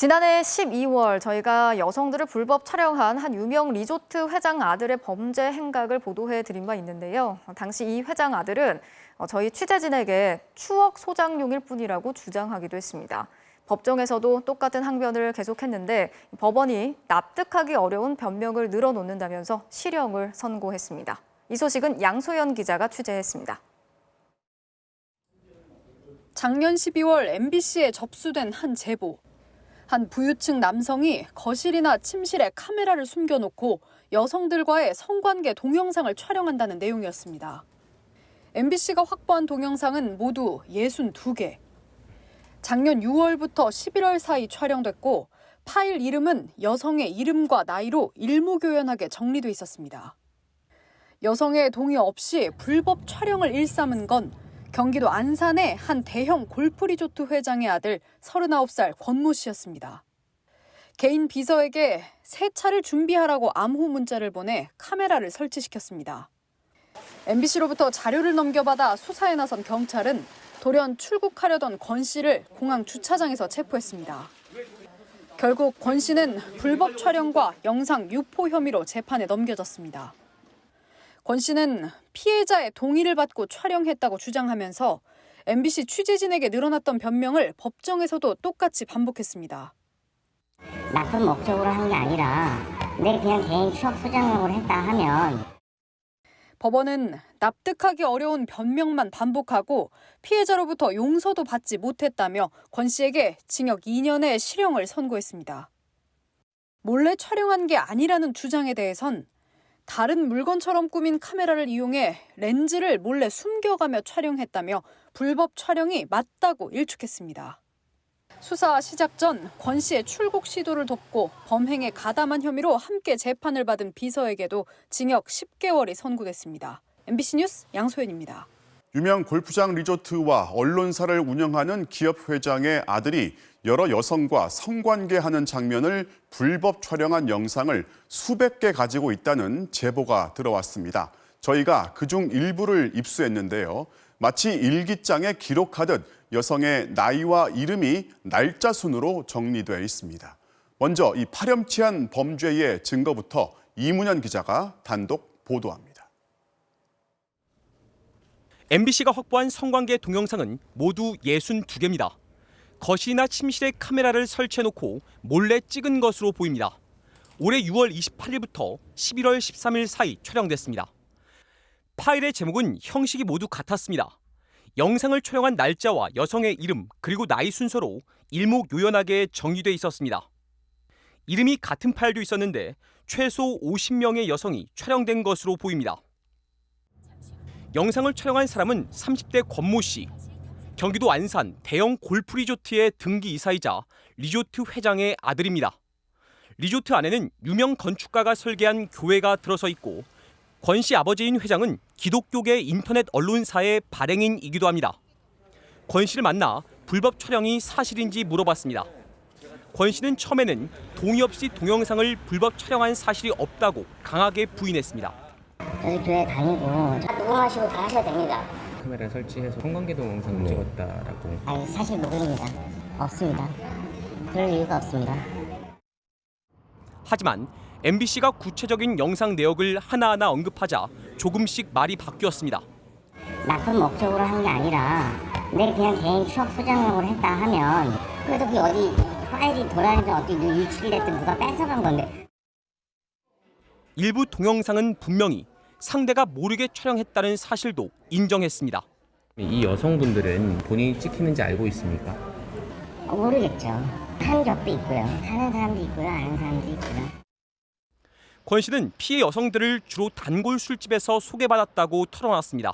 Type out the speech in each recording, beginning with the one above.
지난해 12월 저희가 여성들을 불법 촬영한 한 유명 리조트 회장 아들의 범죄 행각을 보도해 드린 바 있는데요. 당시 이 회장 아들은 저희 취재진에게 추억 소장용일 뿐이라고 주장하기도 했습니다. 법정에서도 똑같은 항변을 계속했는데 법원이 납득하기 어려운 변명을 늘어놓는다면서 실형을 선고했습니다. 이 소식은 양소연 기자가 취재했습니다. 작년 12월 MBC에 접수된 한 제보. 한 부유층 남성이 거실이나 침실에 카메라를 숨겨놓고 여성들과의 성관계 동영상을 촬영한다는 내용이었습니다. MBC가 확보한 동영상은 모두 62개. 작년 6월부터 11월 사이 촬영됐고 파일 이름은 여성의 이름과 나이로 일목요연하게 정리돼 있었습니다. 여성의 동의 없이 불법 촬영을 일삼은 건 경기도 안산의 한 대형 골프 리조트 회장의 아들 39살 권모 씨였습니다. 개인 비서에게 새 차를 준비하라고 암호 문자를 보내 카메라를 설치시켰습니다. MBC로부터 자료를 넘겨받아 수사에 나선 경찰은 돌연 출국하려던 권 씨를 공항 주차장에서 체포했습니다. 결국 권 씨는 불법 촬영과 영상 유포 혐의로 재판에 넘겨졌습니다. 권 씨는 피해자의 동의를 받고 촬영했다고 주장하면서 MBC 취재진에게 늘어났던 변명을 법정에서도 똑같이 반복했습니다. 나쁜 목적으로 한 게 아니라 내 그냥 개인 추억 소장용으로 했다 하면 법원은 납득하기 어려운 변명만 반복하고 피해자로부터 용서도 받지 못했다며 권 씨에게 징역 2년의 실형을 선고했습니다. 몰래 촬영한 게 아니라는 주장에 대해선 다른 물건처럼 꾸민 카메라를 이용해 렌즈를 몰래 숨겨가며 촬영했다며 불법 촬영이 맞다고 일축했습니다. 수사 시작 전 권 씨의 출국 시도를 돕고 범행에 가담한 혐의로 함께 재판을 받은 비서에게도 징역 10개월이 선고됐습니다. MBC 뉴스 양소연입니다. 유명 골프장 리조트와 언론사를 운영하는 기업 회장의 아들이 여러 여성과 성관계하는 장면을 불법 촬영한 영상을 수백 개 가지고 있다는 제보가 들어왔습니다. 저희가 그중 일부를 입수했는데요. 마치 일기장에 기록하듯 여성의 나이와 이름이 날짜 순으로 정리되어 있습니다. 먼저 이 파렴치한 범죄의 증거부터 이문현 기자가 단독 보도합니다. MBC가 확보한 성관계 동영상은 모두 62개입니다. 거실이나 침실에 카메라를 설치해놓고 몰래 찍은 것으로 보입니다. 올해 6월 28일부터 11월 13일 사이 촬영됐습니다. 파일의 제목은 형식이 모두 같았습니다. 영상을 촬영한 날짜와 여성의 이름 그리고 나이 순서로 일목요연하게 정리돼 있었습니다. 이름이 같은 파일도 있었는데 최소 50명의 여성이 촬영된 것으로 보입니다. 영상을 촬영한 사람은 30대 권모 씨. 경기도 안산 대형 골프 리조트의 등기 이사이자 리조트 회장의 아들입니다. 리조트 안에는 유명 건축가가 설계한 교회가 들어서 있고 권 씨 아버지인 회장은 기독교계 인터넷 언론사의 발행인이기도 합니다. 권 씨를 만나 불법 촬영이 사실인지 물어봤습니다. 권 씨는 처음에는 동의 없이 동영상을 불법 촬영한 사실이 없다고 강하게 부인했습니다. 여기 교회 다니고 녹음하시고 다 하셔야 됩니다. 카메라 설치해서 성관계 동영상을 찍었다라고. 아니 사실 녹음입니다. 없습니다. 그럴 이유가 없습니다. 하지만 MBC가 구체적인 영상 내역을 하나하나 언급하자 조금씩 말이 바뀌었습니다. 나쁜 목적으로 한 게 아니라 내 그냥 개인 추억 소장용으로 했다 하면 그래도 그 어디 파일이 돌아다니든 어디 유출이 됐든 누가 뺏어간 건데. 일부 동영상은 분명히 상대가 모르게 촬영했다는 사실도 인정했습니다. 이 여성분들은 본인이 찍히는지 알고 있습니까? 모르겠죠. 한 격도 있고요. 하는 사람도 있고요. 아는 사람도 있고요. 권 씨는 피해 여성들을 주로 단골 술집에서 소개받았다고 털어놨습니다.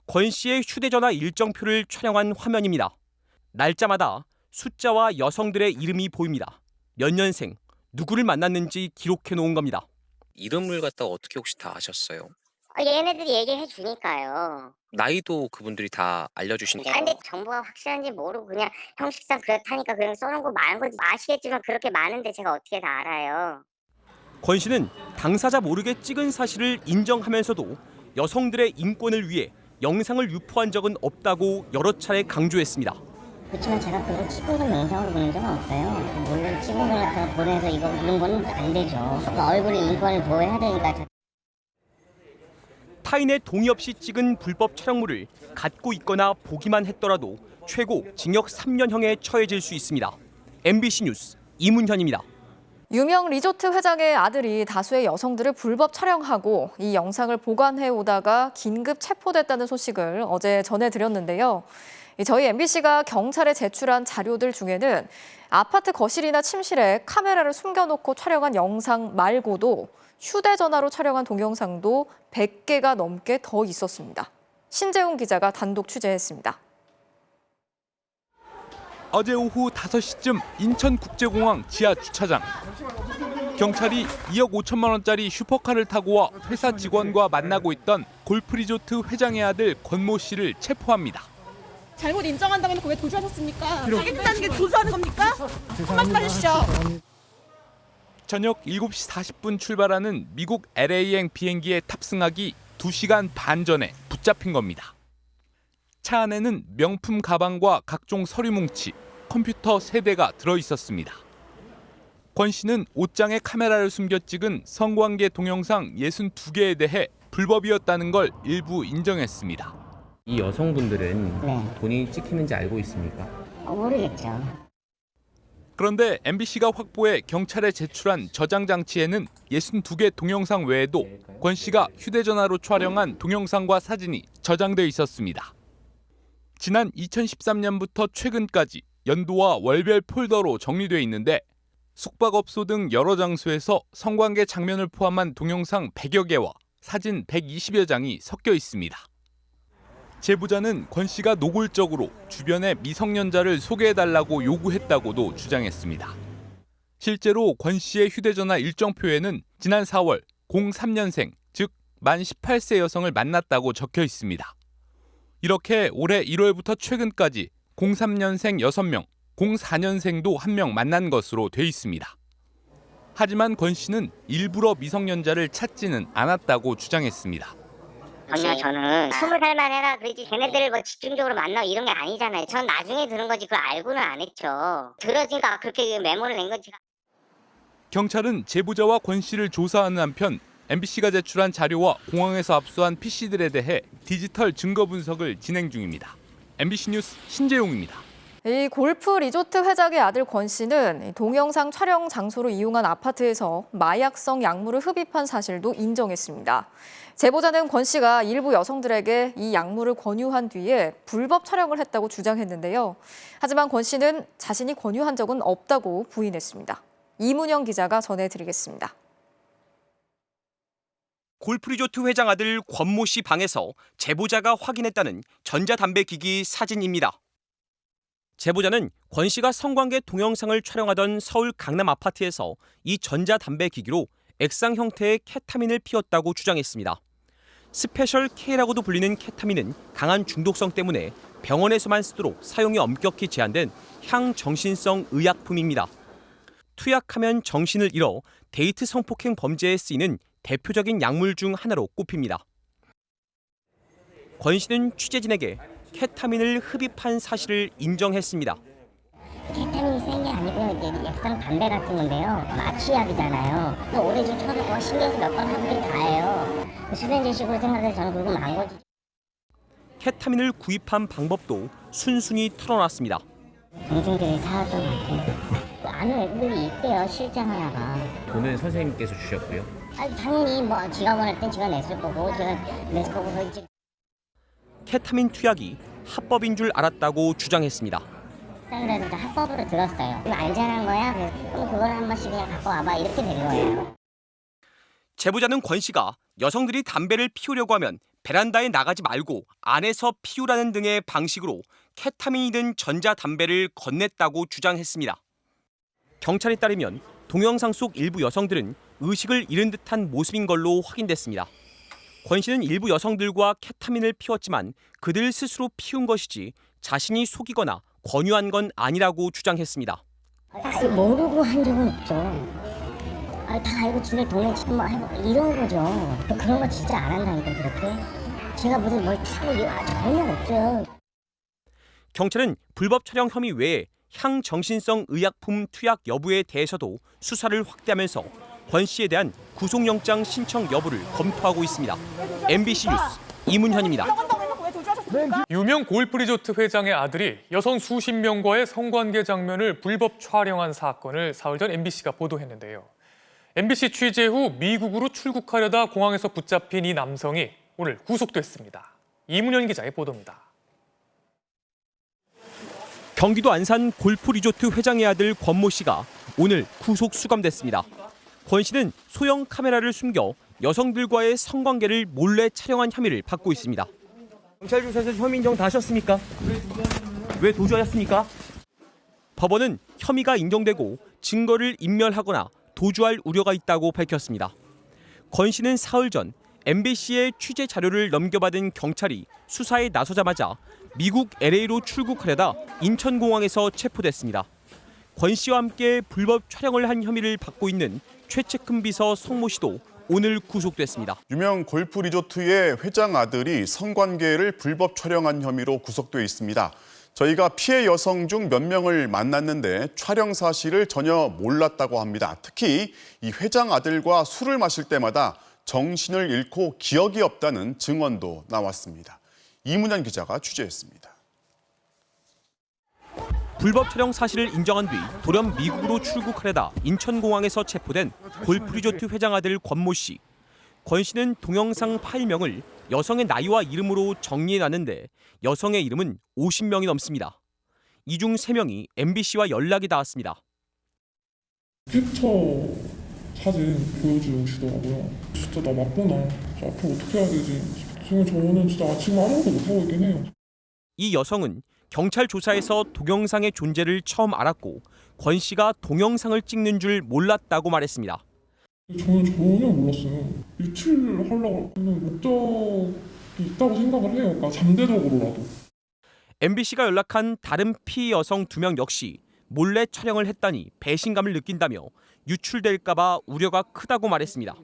권 씨의 휴대전화 일정표를 촬영한 화면입니다. 날짜마다 숫자와 여성들의 이름이 보입니다. 몇 년생, 누구를 만났는지 기록해 놓은 겁니다. 이름을 갖다가 어떻게 혹시 다 아셨어요? 얘네들이 얘기해 주니까요. 나이도 그분들이 다 알려주시니까. 근데 정보가 확실한지 모르고 그냥 형식상 그렇다니까 그냥 써놓은 거 많은 거 아시겠지만 그렇게 많은데 제가 어떻게 다 알아요. 권 씨는 당사자 모르게 찍은 사실을 인정하면서도 여성들의 인권을 위해 영상을 유포한 적은 없다고 여러 차례 강조했습니다. 그렇지만 제가 그걸 찍은 걸 영상으로 보낸 적은 없어요. 몰래 찍은 걸 갖다가 보내서 이런 건 안 되죠. 얼굴의 인권을 보호해야 되니까. 타인의 동의 없이 찍은 불법 촬영물을 갖고 있거나 보기만 했더라도 최고 징역 3년형에 처해질 수 있습니다. MBC 뉴스 이문현입니다. 유명 리조트 회장의 아들이 다수의 여성들을 불법 촬영하고 이 영상을 보관해 오다가 긴급 체포됐다는 소식을 어제 전해드렸는데요. 저희 MBC가 경찰에 제출한 자료들 중에는 아파트 거실이나 침실에 카메라를 숨겨놓고 촬영한 영상 말고도 휴대전화로 촬영한 동영상도 100개가 넘게 더 있었습니다. 신재훈 기자가 단독 취재했습니다. 어제 오후 5시쯤 인천국제공항 지하 주차장. 경찰이 2억 5천만 원짜리 슈퍼카를 타고 와 회사 직원과 만나고 있던 골프리조트 회장의 아들 권모 씨를 체포합니다. 잘못 인정한다고 해놓고 왜 도주하셨습니까? 자기다는 게 도주하는 겁니까? 한 말씀 해주시죠. 저녁 7시 40분 출발하는 미국 LA행 비행기에 탑승하기 2시간 반 전에 붙잡힌 겁니다. 차 안에는 명품 가방과 각종 서류 뭉치, 컴퓨터 3대가 들어있었습니다. 권 씨는 옷장에 카메라를 숨겨 찍은 성관계 동영상 62개에 대해 불법이었다는 걸 일부 인정했습니다. 이 여성분들은 네. 본인이 찍히는지 알고 있습니까? 모르겠죠. 그런데 MBC가 확보해 경찰에 제출한 저장 장치에는 62개 동영상 외에도 권 씨가 휴대전화로 촬영한 동영상과 사진이 저장돼 있었습니다. 지난 2013년부터 최근까지 연도와 월별 폴더로 정리돼 있는데 숙박업소 등 여러 장소에서 성관계 장면을 포함한 동영상 100여 개와 사진 120여 장이 섞여 있습니다. 제보자는 권 씨가 노골적으로 주변에 미성년자를 소개해달라고 요구했다고도 주장했습니다. 실제로 권 씨의 휴대전화 일정표에는 지난 4월 03년생, 즉 만 18세 여성을 만났다고 적혀 있습니다. 이렇게 올해 1월부터 최근까지 03년생 6명, 04년생도 1명 만난 것으로 돼 있습니다. 하지만 권 씨는 일부러 미성년자를 찾지는 않았다고 주장했습니다. 아니요, 저는 20살만 해라 그러지 걔네들을 뭐 집중적으로 만나고 이런 게 아니잖아요. 전 나중에 들은 거지 그걸 알고는 안 했죠. 들어지니까 그렇게 메모를 낸 거지. 경찰은 제보자와 권 씨를 조사하는 한편 MBC가 제출한 자료와 공항에서 압수한 PC들에 대해 디지털 증거 분석을 진행 중입니다. MBC 뉴스 신재용입니다. 이 골프 리조트 회장의 아들 권 씨는 동영상 촬영 장소로 이용한 아파트에서 마약성 약물을 흡입한 사실도 인정했습니다. 제보자는 권 씨가 일부 여성들에게 이 약물을 권유한 뒤에 불법 촬영을 했다고 주장했는데요. 하지만 권 씨는 자신이 권유한 적은 없다고 부인했습니다. 이문영 기자가 전해드리겠습니다. 골프리조트 회장 아들 권모 씨 방에서 제보자가 확인했다는 전자담배 기기 사진입니다. 제보자는 권 씨가 성관계 동영상을 촬영하던 서울 강남 아파트에서 이 전자담배 기기로 액상 형태의 케타민을 피웠다고 주장했습니다. 스페셜 K라고도 불리는 케타민은 강한 중독성 때문에 병원에서만 쓰도록 사용이 엄격히 제한된 향정신성 의약품입니다. 투약하면 정신을 잃어 데이트 성폭행 범죄에 쓰이는 대표적인 약물 중 하나로 꼽힙니다. 권 씨는 취재진에게 케타민을 흡입한 사실을 인정했습니다. 케타민이 센 게 아니고요. 이제 액상 담배 같은 건데요. 마취약이잖아요. 오래 좀 쳐놓고 신경에서 몇 번 하는 게 다예요. 수면제식으로 생각해서 저는 그러고 만 거지. 케타민을 구입한 방법도 순순히 털어놨습니다. 동생들이 사왔던 것 같아요. 아는 애들이 있대요. 실장 하나가. 돈은 선생님께서 주셨고요. 아니, 당연히 뭐 지가 원할 땐 지가 냈을 거고 제가 냈을 거고 이제. 케타민 투약이 합법인 줄 알았다고 주장했습니다. 그래서 합법으로 들었어요. 이거 알자는 거야? 그럼 그걸 한 번씩 그냥 갖고 와봐. 이렇게 된 거예요. 제보자는 권 씨가 여성들이 담배를 피우려고 하면 베란다에 나가지 말고 안에서 피우라는 등의 방식으로 케타민이 든 전자담배를 건넸다고 주장했습니다. 경찰에 따르면 동영상 속 일부 여성들은 의식을 잃은 듯한 모습인 걸로 확인됐습니다. 권 씨는 일부 여성들과 케타민을 피웠지만 그들 스스로 피운 것이지 자신이 속이거나 권유한 건 아니라고 주장했습니다. 아니, 모르고 한 적은 없죠. 다 알고 지들 돈에 지금 뭐 해보고 이런 거죠. 그런 거 진짜 안 한다니까 그렇게. 제가 무슨 뭘 타고 전혀 없어요. 경찰은 불법 촬영 혐의 외에 향정신성 의약품 투약 여부에 대해서도 수사를 확대하면서 권 씨에 대한 구속영장 신청 여부를 검토하고 있습니다. MBC 뉴스 이문현입니다. 유명 골프 리조트 회장의 아들이 여성 수십 명과의 성관계 장면을 불법 촬영한 사건을 사흘 전 MBC가 보도했는데요. MBC 취재 후 미국으로 출국하려다 공항에서 붙잡힌 이 남성이 오늘 구속됐습니다. 이문현 기자의 보도입니다. 경기도 안산 골프 리조트 회장의 아들 권모 씨가 오늘 구속 수감됐습니다. 권 씨는 소형 카메라를 숨겨 여성들과의 성관계를 몰래 촬영한 혐의를 받고 있습니다. 경찰 조사에서 혐의 인정 다 하셨습니까? 왜 도주하셨습니까? 법원은 혐의가 인정되고 증거를 인멸하거나 도주할 우려가 있다고 밝혔습니다. 권 씨는 사흘 전 MBC의 취재 자료를 넘겨받은 경찰이 수사에 나서자마자 미국 LA로 출국하려다 인천공항에서 체포됐습니다. 권 씨와 함께 불법 촬영을 한 혐의를 받고 있는 최측근 비서 성모 씨도 오늘 구속됐습니다. 유명 골프 리조트의 회장 아들이 성관계를 불법 촬영한 혐의로 구속돼 있습니다. 저희가 피해 여성 중 몇 명을 만났는데 촬영 사실을 전혀 몰랐다고 합니다. 특히 이 회장 아들과 술을 마실 때마다 정신을 잃고 기억이 없다는 증언도 나왔습니다. 이문현 기자가 취재했습니다. 불법 촬영 사실을 인정한 뒤 돌연 미국으로 출국하려다 인천공항에서 체포된 골프 리조트 회장 아들 권모 씨. 권 씨는 동영상 파일명을 여성의 나이와 이름으로 정리해놨는데 여성의 이름은 50명이 넘습니다. 이 중 3명이 MBC와 연락이 닿았습니다. 캡처 사진 보여주시더라고요. 진짜 나 맞구나. 앞으로 어떻게 해야 되지? 지금 저는 진짜 지금 아무것도 못하고 있긴 해요. 이 여성은 경찰 조사에서 동영상의 존재를 처음 알았고 권 씨가 동영상을 찍는 줄 몰랐다고 말했습니다. 저는 전혀 몰랐어요. 유출하려고 하는 목적이 있다고 생각을 해요. 그러니까 잠재적으로라도. MBC가 연락한 다른 피해 여성 2명 역시 몰래 촬영을 했다니 배신감을 느낀다며 유출될까 봐 우려가 크다고 말했습니다.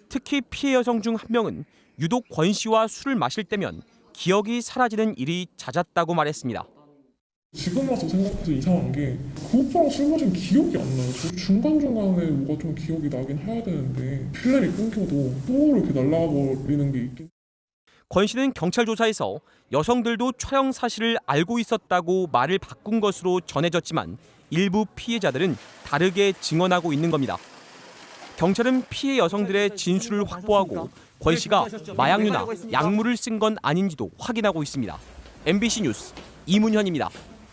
특히 피해 여성 중 한 명은 유독 권 씨와 술을 마실 때면 기억이 사라지는 일이 잦았다고 말했습니다. 지금 와서 생각해서 이상한 게 그 오빠랑 술 마신 기억이 안 나요. 저 중간중간에 뭐가 좀 기억이 나긴 해야 되는데 필름이 끊겨도 또 이렇게 날아가 버리는 게 있긴. 권 씨는 경찰 조사에서 여성들도 촬영 사실을 알고 있었다고 말을 바꾼 것으로 전해졌지만 일부 피해자들은 다르게 증언하고 있는 겁니다. 경찰은 피해 여성들의 진술을 확보하고 권 씨가 마약류나 약물을 쓴 건 아닌지도 확인하고 있습니다. MBC 뉴스 이문현입니다.